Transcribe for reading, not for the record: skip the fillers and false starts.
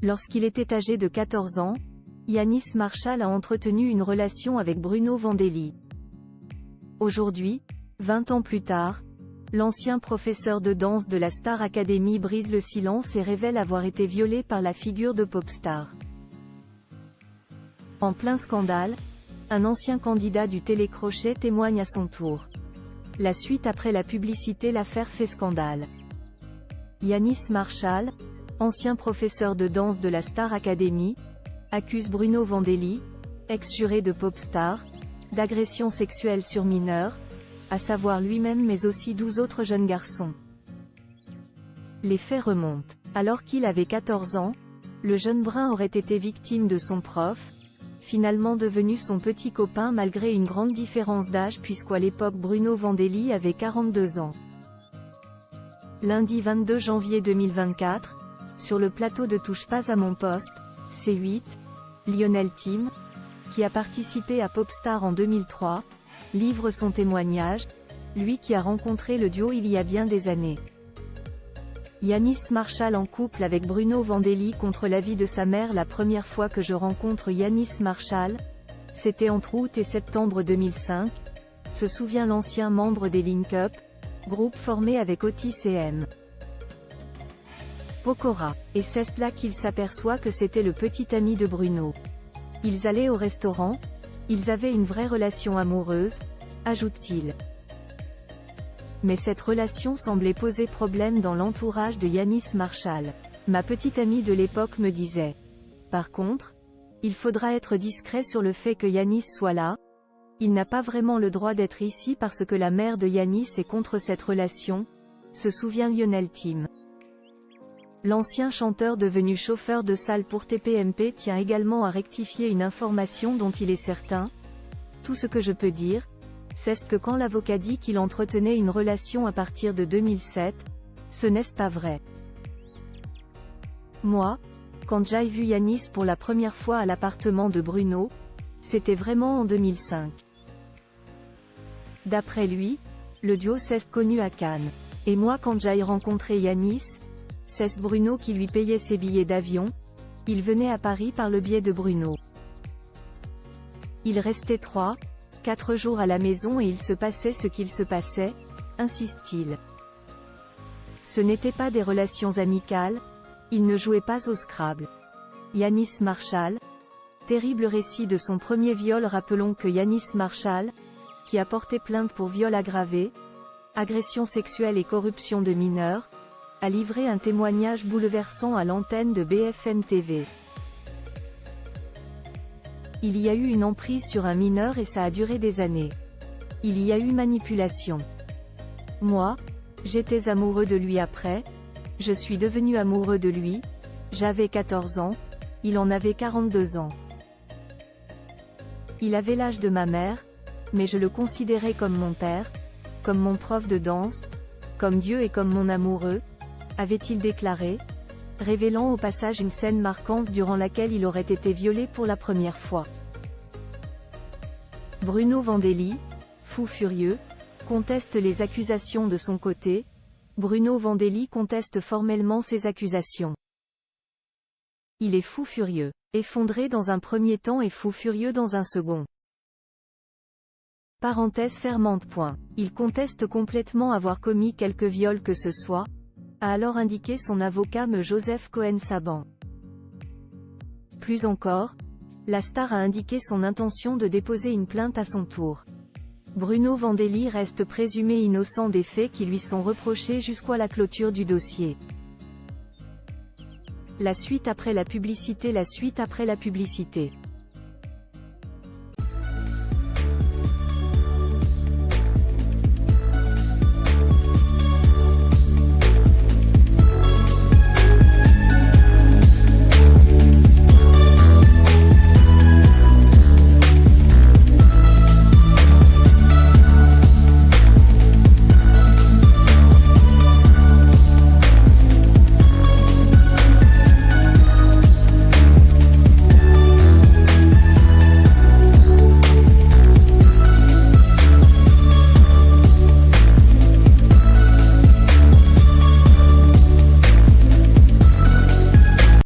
Lorsqu'il était âgé de 14 ans, Yanis Marshall a entretenu une relation avec Bruno Vandelli. Aujourd'hui, 20 ans plus tard, l'ancien professeur de danse de la Star Academy brise le silence et révèle avoir été violé par la figure de Popstar. En plein scandale, un ancien candidat du télécrochet témoigne à son tour. La suite après la publicité, l'affaire fait scandale. Yanis Marshall, ancien professeur de danse de la Star Academy, accuse Bruno Vandelli, ex-juré de Popstar, d'agression sexuelle sur mineurs, à savoir lui-même mais aussi 12 autres jeunes garçons. Les faits remontent. Alors qu'il avait 14 ans, le jeune brun aurait été victime de son prof, finalement devenu son petit copain malgré une grande différence d'âge puisqu'à l'époque Bruno Vandelli avait 42 ans. Lundi 22 janvier 2024, sur le plateau de Touche pas à mon poste, C8, Lionel Tim, qui a participé à Popstar en 2003, livre son témoignage, lui qui a rencontré le duo il y a bien des années. Yanis Marshall en couple avec Bruno Vandelli contre l'avis de sa mère. La première fois que je rencontre Yanis Marshall, c'était entre août et septembre 2005, se souvient l'ancien membre des Link Up, groupe formé avec Otis et M. Pokora. Et c'est là qu'il s'aperçoit que c'était le petit ami de Bruno. Ils allaient au restaurant, ils avaient une vraie relation amoureuse, ajoute-t-il. Mais cette relation semblait poser problème dans l'entourage de Yanis Marshall. Ma petite amie de l'époque me disait. Par contre, il faudra être discret sur le fait que Yanis soit là. Il n'a pas vraiment le droit d'être ici parce que la mère de Yanis est contre cette relation, se souvient Lionel Tim. L'ancien chanteur devenu chauffeur de salle pour TPMP tient également à rectifier une information dont il est certain. Tout ce que je peux dire, c'est que quand l'avocat dit qu'il entretenait une relation à partir de 2007, ce n'est pas vrai. Moi, quand j'ai vu Yanis pour la première fois à l'appartement de Bruno, c'était vraiment en 2005. D'après lui, le duo s'est connu à Cannes. Et moi quand j'ai rencontré Yanis, c'est Bruno qui lui payait ses billets d'avion, il venait à Paris par le biais de Bruno. Il restait 3-4 jours à la maison et il se passait ce qu'il se passait, insiste-t-il. Ce n'étaient pas des relations amicales, il ne jouait pas au Scrabble. Yanis Marshall. Terrible récit de son premier viol. Rappelons que Yanis Marshall, qui a porté plainte pour viol aggravé, agression sexuelle et corruption de mineurs, a livré un témoignage bouleversant à l'antenne de BFM TV. Il y a eu une emprise sur un mineur et ça a duré des années. Il y a eu manipulation. Moi, j'étais amoureux de lui après, je suis devenu amoureux de lui, j'avais 14 ans, il en avait 42 ans. Il avait l'âge de ma mère, mais je le considérais comme mon père, comme mon prof de danse, comme Dieu et comme mon amoureux, avait-il déclaré, révélant au passage une scène marquante durant laquelle il aurait été violé pour la première fois. Bruno Vandelli, fou furieux, conteste les accusations de son côté. Bruno Vandelli conteste formellement ces accusations. Il est fou furieux, effondré dans un premier temps et fou furieux dans un second. Parenthèse fermante. Il conteste complètement avoir commis quelque viol que ce soit, a alors indiqué son avocat me Joseph Cohen-Saban. Plus encore, la star a indiqué son intention de déposer une plainte à son tour. Bruno Vandelli reste présumé innocent des faits qui lui sont reprochés jusqu'à la clôture du dossier. La suite après la publicité. La suite après la publicité.